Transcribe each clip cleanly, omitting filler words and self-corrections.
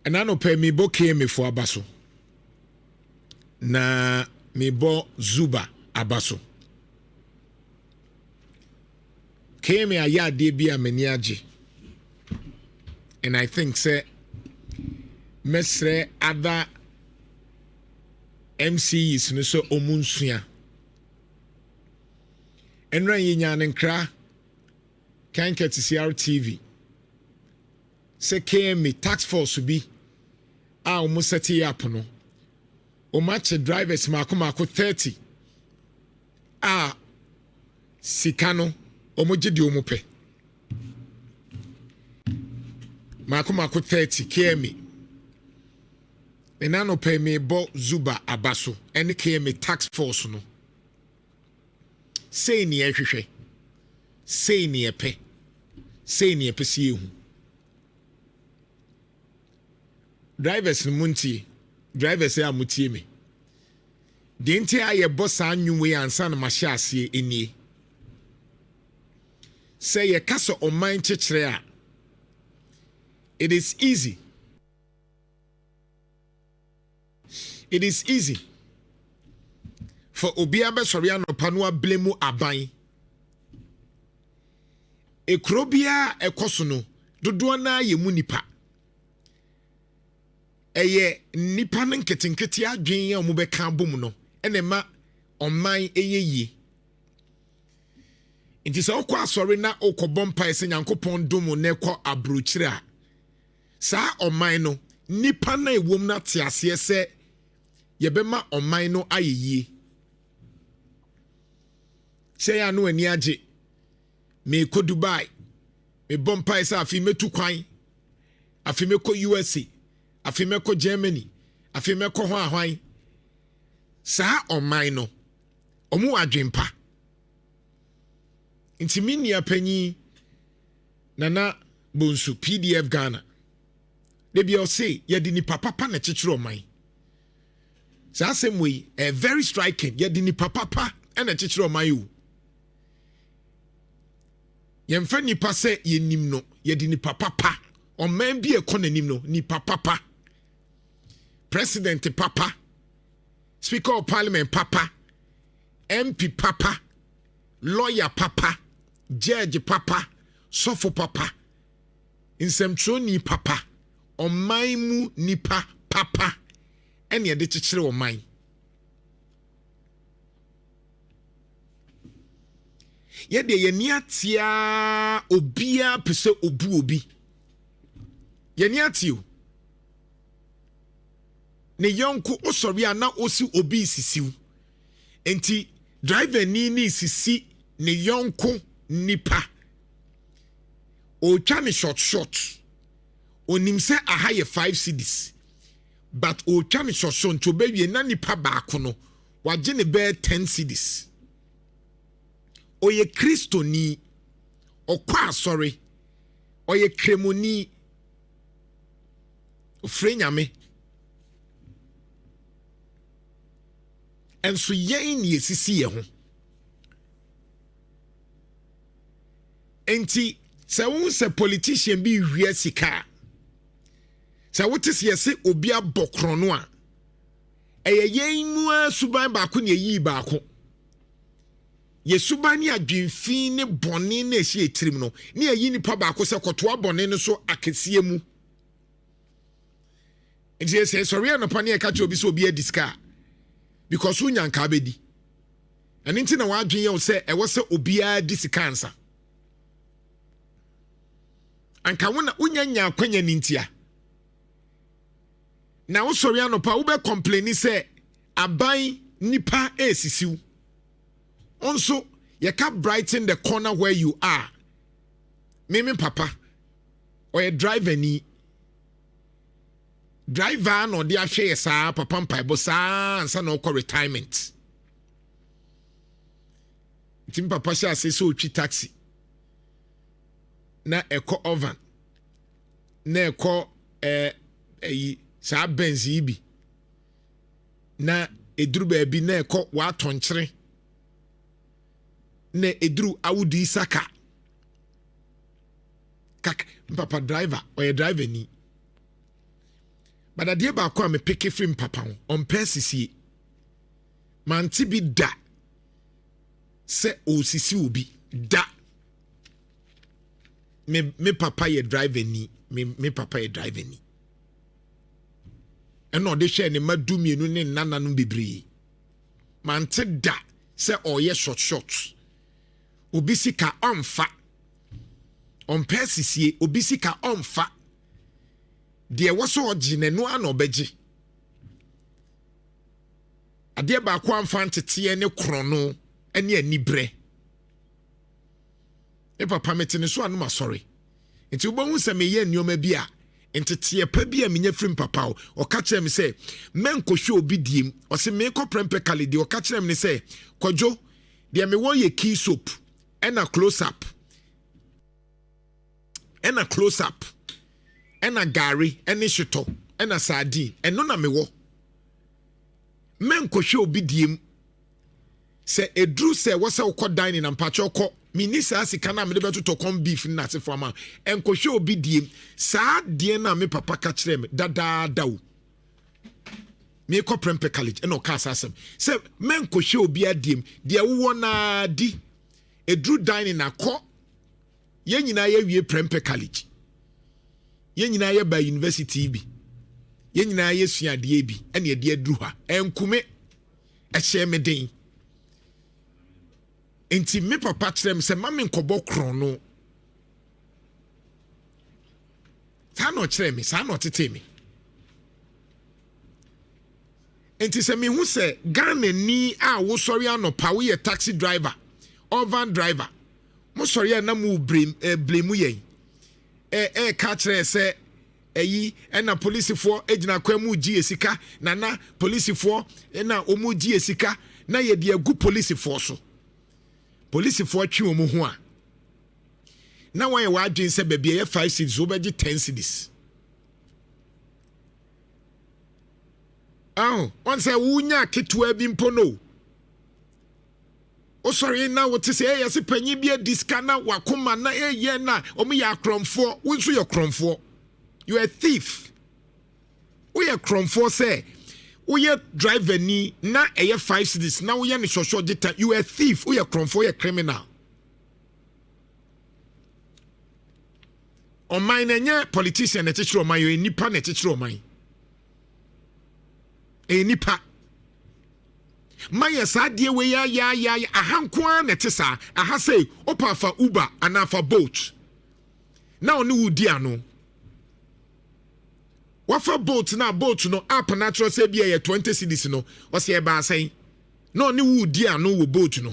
ɛna no pɛ me bo KMA fo abaso na me bo Zuba abaso KMA ayade bi a mani age and I think say mesre other MCs no so omunsua enra yinya nkra kan ket CRTV say KMA Taskforce bi a omo seti up no o match drivers mako 30 a sikano omo gidi omo pe mako 30 KMA enano pay me bo Zuba abaso ene KMA Taskforce no say ni ehwehwe say ni epe say ni epe si ehu drivers munti drivers ya mutie me de nti aye boss anwuwe ansa na mahye ase enie say ye kasa oman chekere a it is easy for obia be sori anopa no ablemu aban ekrobia ekoso no dodo na ye mu nipa eye nipa no nketenkete adwen ya omo be ka bom no ene ma oman eyeye nti se okwa asori na okobompa ese nyankopon dom na ekọ abrochire a sa oman no nipa na ewom na tiase se yebema oman no ayeye say ya no ani age me ko Dubai me bompa esa afi metu kwan afi me ko USA afi me ko Germany afi me ko ho ahwan sa oman no omu adwempa intimini apanyi nana bonsu PDF Ghana debi o say yedi ni papa na chechiro oman sa same way very striking yedi ni papa na chechiro oman you yemfa nipa se yenim no yedi ni papa oman bi ekononim no ni papa president papa speaker of parliament papa MP papa lawyer papa judge papa sofo papa insemtroni papa oman mu nipa papa ene de chechire oman yede yeni atia obia pese obu obi yeni atio ne yonko osori ana osi obi sisiu enti driver ni sisi ne yonko nipa o twa ne short onim se aha ye 5 cedis but o twa ne short nto bewie na nipa baako no wagye ne be 10 cedis oye kristoni okwa sorry oye kremoni ofrenyame enso yen ni esisi ye ho enti se won se politician bi hwie sika se wotis ye se obi abokro no a eye yen mu asuban baako ne yi baako yesubani adwemfi ne bone na ehye etirim no ne ayi nipa baako se kotoa bone no so akesie mu enti se sorry no pa ne ka che obi so obi adiska because unyanka abedi ene nti na wadwen ye wo se e wo se obi a disika ansa anka wona unyanya akwanya nintia na wo sorry anopa wo be complain say aban nipa esisiu also you can brighten the corner where you are mimi papa or a driver no dia hwe sa papa mpaibo sa ansa na okọ retirement tim papa sha say so twi taxi na eko oven na eko sa benzi bi na eduru ba bi na eko wa tonkyere na eduru awudi saka kak papa driver or a driver ni but ade ba ko me pick free papa on persisi manti bi da se osisi obi da me papa ye driver ni me papa ye driver ni eno de hwe ne madu mienu ne nana no bebre manti da se oye short obi sika onfa on persisi obi sika onfa de woso ogine no ana obeji ade ba ko amfa ntete ne krono ene anibre e papa metene so anuma sorry nti ubohu se meye nnioma bi a ntete pa bi a menya frim papa o ka kire me se menkohwe obi diem o se me ko prempe kalide o ka kire me se kwadwo de me wo ye key soap ena close up ena gari ene shito ena sardine eno na me wo menkohwe obi diem se edru se wo se ukọ dining na mpacho kọ minisa sika na me de beto to come beef na se from enkohwe obi diem saa de na me papa ka kire me dada dawo me ko prempe college eno ka asasem se menkohwe obi adiem de wo na di edru dining na kọ ye nyina ye wie prempe college ye nyina ye ba university bi ye nyina ye suade bi ene de adru ha enkume ehye me den enti me papa trem se mame nkobo krono sa no kire me sa no tete me enti se me hu se Ghana ni a wo sori anopa wo ye taxi driver or van driver mo sori na mu blame yen ka kire se eyi na police for ejina kwa mu gi esika na police for na omu gi esika na ye de agu police for so police for twi omu ho a na wan ye wa adwen se bebia ye 5 cities obeji 10 cities on say wunya ketua bi mpono o sorry na what say ye se panyi bi diska na wakoma na ye na omu ya kromfo wonso ye kromfo. You a thief. We are cromfo say. We are driver ni na 5 cities. Now we are ni short data. You a thief. We are cromfo. You a criminal. On mine enye politician na teacher on mine. You nipa na teacher on mine. Nipa. Maya sa die we ya ahankwa na tesa. Aha say opa fa Uber and fa boat. Now ni wudi ano. Wafa boat no app natural say be 20 cedis no o say ba say no ni wudi ano wo boat no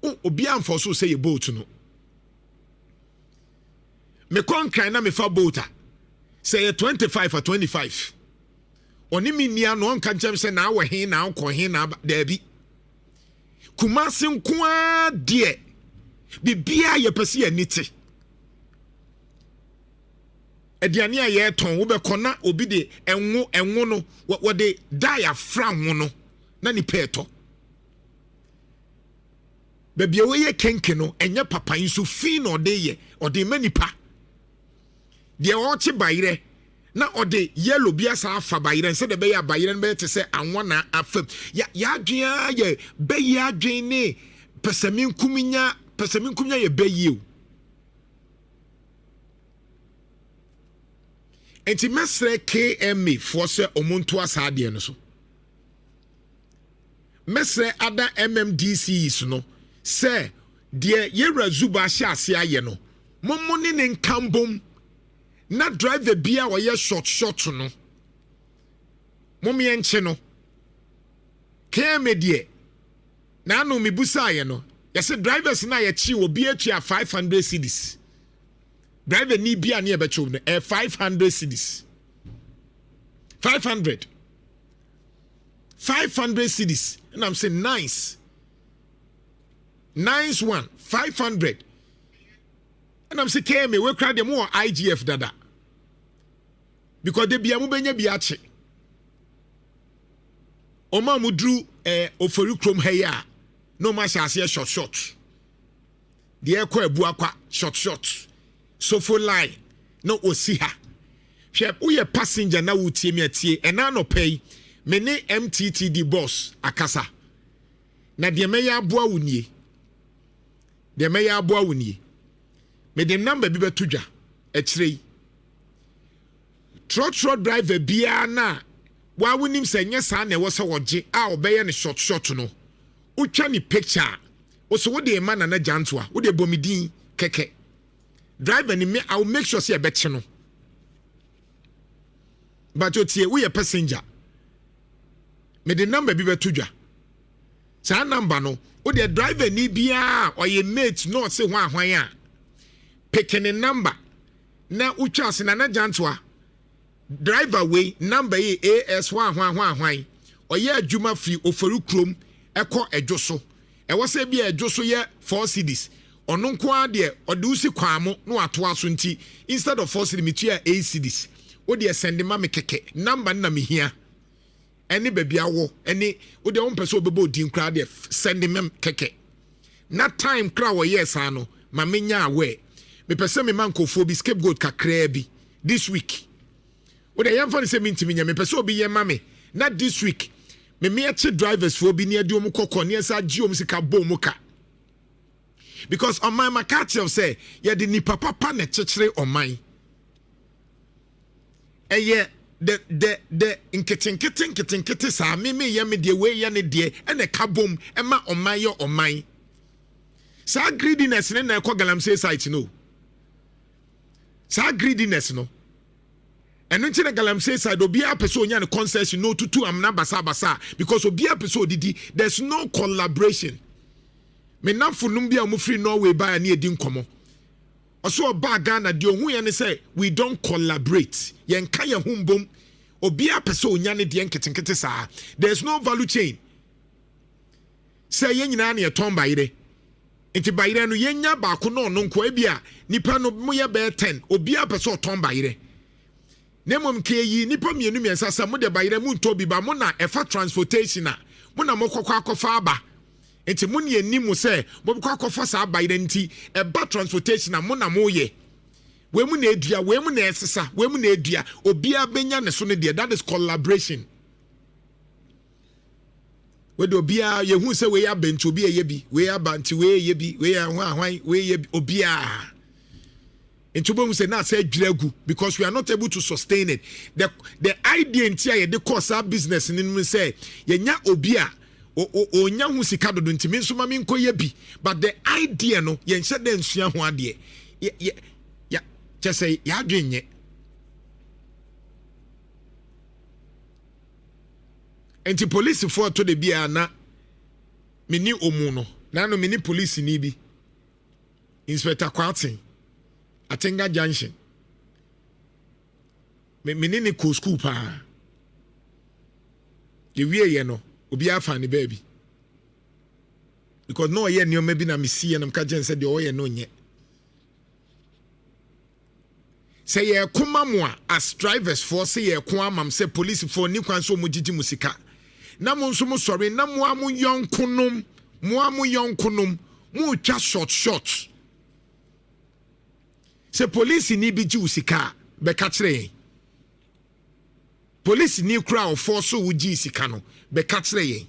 ho obi amfo so say boat no me kon na me fa boat say 25 or 25 oni mi nia no on kan chem say na wo he na ko he na da bi Kumasi nkoa de bibia ye pese anite ediane a ye ton wo be kona obi de enwo no wo de dia fra ho no na ni peto bebia we ye kenke no enye papa nso fi no de ye ode manipa de o che bayire na ode yellow bia sa afa bayire nse de be ya bayire no be te se anwo na afam ya adwea ye be ya adwen ne pesamin kuminya ye be ye. Enti mesre KMA force omuntu asade no so mesre ada MMDCs no se de yera zuba hye ase aye no momoni ne nkambom na driver bia wo ye short no momye nche no KMA de na no mebusa aye no yese drivers na ye chi obi atua 500 cedis. Driver ni bia na ebe chow no 500 cedis. 500 cedis. And I'm saying nice one 500. And I'm saying KMA we cry them more IGF dada because they bia mu benya biache oma mudru ofori krom heya no ma shase short de ekwa ebu akwa short so for line no osiha hwɛ woyɛ passenger na wotie me atie ɛna no pay me ne MTTD boss akasa na de mɛyɛ aboa wo nie me dem number bi beto dwa akyire trotro driver bia na wa wonim sɛ nyɛ saa na ɛwɔ sɛ wɔgye a ɔbɛyɛ ne short no wotwa ne picture wo so wode ma na Jantuah wode bomidin keke driver ni me I will make sure say e beche no but otie we a passenger me the number bi beto dwa saa number no wo de driver ni bia oye mate no say hwan a picking the number na utwa se na Jantuah driver way number ye AS hwan oye adwuma fi ofaru krom ekọ edwo so e wo se bia edwo so ye 4 cedis ono nko ade ode usi kwamo no ato aso nti instead of 4 cedis metua 8 cedis wo de send ma me keke number na me hia ene babia wo ene wo de won pese obebo din kra de send me keke na time kra wo yes ano ma menya awe me pese me man kofo bi scapegoat kakra bi this week wo de yam fa se me ntimi nya me pese obi ye ma me na this week me eche drivers for bi ne ade om kokko ne esa gi om sika bom ka because on my catch say ye de ni papa na chechire on my eye the nkete sa me ye me de we ye ne de e ka bom e ma on my yo on my sa greediness ne na galamsey site no sa greediness no eno nti na galamsey side obi a person nya ne concession no tutu amna basa because obi a person didi there's no collaboration me namfunum bia mo free Norway ba na edi nkomo oso oba Ghana de ohun ye ne say we don't collaborate ye nka ye humbom obi a person nya ne de nketenkete saa there's no value chain say ye nyina na ye ton bayire nti bayire no ye nya ba ko no nko e bia nipa no mo ye be 10 obi a person ton bayire nemom keyi nipa mienu miensa sa mo de bayire mu ntobi ba mo na efa transportation a mo na mo kokwa akofa aba enti mo ne animu se mo kokwa akofa sa bayire nti eba transportation a mo na mo ye we mu na edua we mu na esesa we mu na edua obi a benya ne so ne de that is collaboration we do obi a ye hu se we ya benti obi ye bi we ya banti we ye bi we ya hwan we ye obi a Intubom say na say dwiragu because we are not able to sustain it. The idea ntia the course our business in say yenya obi a onya hu sika dodo ntimi nso ma me nkoye bi but the idea no yen hye den sua ho ade ya just say ya dwenye enti police for to the bia na mini omu no na no mini police ni bi Inspector Kwartin Atenga Junction. Me nini ko school pa. The way ye no, obi afa ni baby. Because no ye ni o maybe na me see and am ka gen said the oye no nye. Say ye kuma mo as drivers for say ye kwa mam say police for ni kwan so mo gigi musika. Na mo nso mo sorry na mo amu yonkunum, mo twa short. Se police ni bi ji usika be ka kire police ni kura force wo ji sika no be ka kire yen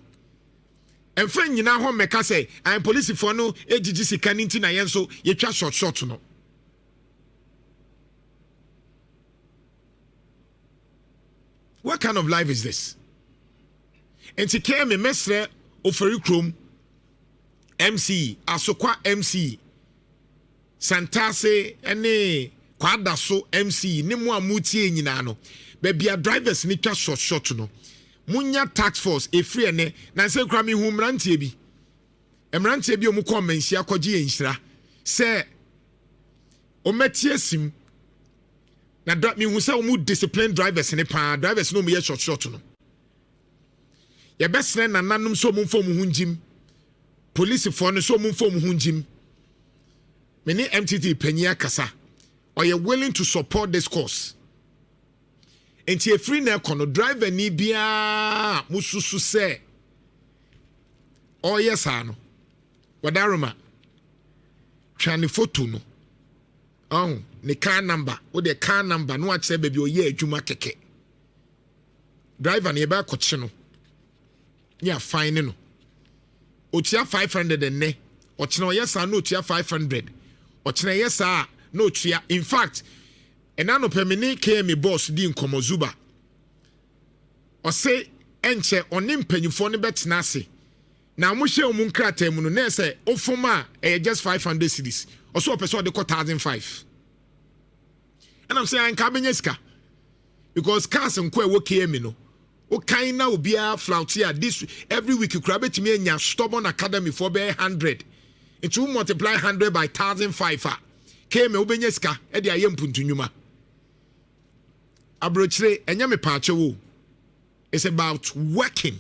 emfa nyina ho meka say an police for no ejiji sika ni nti na yen so ye twa short no what kind of life is this enti KMA mesre ofari krom MC asokwa MC Santase ene kwadaso MC ne mo amutie nyina no bebia drivers ni twa short no munya Taskforce efri ene na se kra me hu mrantie bi emrantie bi omu ko mansi akogye Nhyira se o metie sim na me hu se omu discipline drivers ne pa drivers no mu ye short no ye besre na nanum so omu fo mu hunjim police for no so omu fo mu hunjim many MTT Penya Kasa, or you're willing to support this cause. And you free na kono driver ni bia mususu se. Oh yes ano. Wadaruma. Chani photo no. Oh, the car number, or the car number, no one said, baby, ye, Juma keke. Driver nearby cochino. Yeah, fine, no. Otia 500 and ne. Ochino, yes, I know, tia 500. Ochina, yes, sir, no, tia. In fact, and I know Pemini KMA boss, Dean Komozuba. Or say, enche, on him penny for the bet nasi. Now, Mushe Munkrate Munune say, oh, for ma, just 500 cities. Also, a person they call 1,005. And I'm saying, I'm Cabineska. Because cars and quay work here, no. O kind now be a flout here. This every week you grab it to me and your stubborn academy for be 100. It will multiply 100 by 1,005. KMA Ubenyeska, Eddie Ayam Puntunuma. Abrochre, and Yami Pacho. It's about working.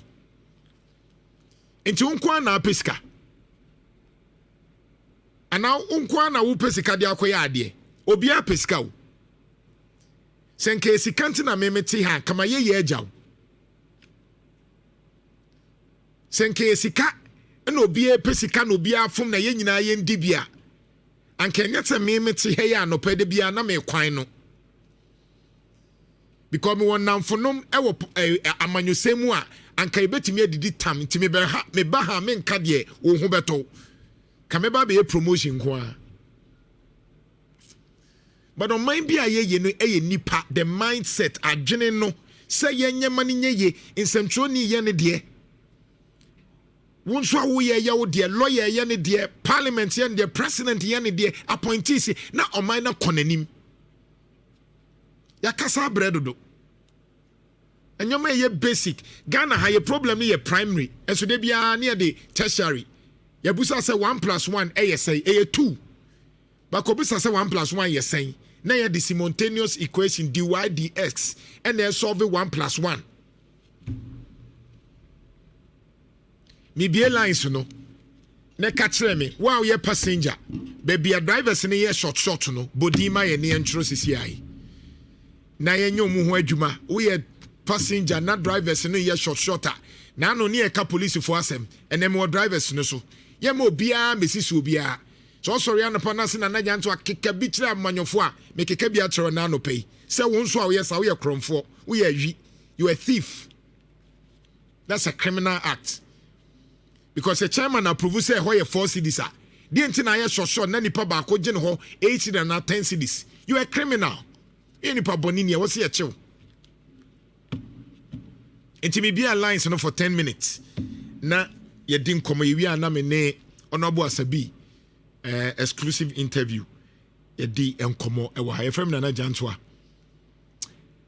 Into Unkwana Pesca. And now Unkwana wu pesika dia koyade. Obia pesika wo. Senke sikanti na memeti ha kama ye agyaw. Senke sika na obia pesika na obia afom na ye nyina ye ndibia. Anka nyata memeti he ya no pede bia na me kwan no. Because me won namfonom ewo amanyosemu a anka ibetimi adidi tam ntimi me ba ha me nka de wo ho beto. Kameba be promotion kwa. But on mind be a ye no e nipa the mindset adwene no say yenye mani nye ye nsɛmtwerɛ ni ye ne de. Wonso awo ye ya wo de lawyer ye ne de parliament ye ne de president ye ne de appointees na ɔman na konanim. Ya kasa bredodo. Enyoma ye basic. Ghana ha ye problem ni ye primary. Enso de bia na de tertiary. Yabusa say 1 + 1 say 2. But Kobisa say 1 + 1 say. Now you the simultaneous equation dy dx and then solve 1 + 1. Me be lines no. Ne catch me. Wow, ye passenger. Baby a drivers in ye short no. Bodima ye ne entro CCI. Na ye nyomu ho adwuma. We passenger na drivers in ye shorter. Na no ne ka police for asem. And them more drivers no so. Ye mo bia mesisu bia. So sorry anapa na se na Jantuah keka bi kire amanyofo a me keka bi atro na no pay. Say won so a we yes a we kromfo. We awi. You a thief. That's a criminal act. Because the chairman approve say ho ye 4 cedis a. Di enti na ye short na nipa ba ko gin ho 8 cedis na 10 cedis. You a criminal. E nipa bonini e wo se ye chill. Enti me bia lines no for 10 minutes. Na ye din komo ye wi ana me ne Honorable Asabi exclusive interview. Ye di enkomo e wa ha ye frem na Jantuah.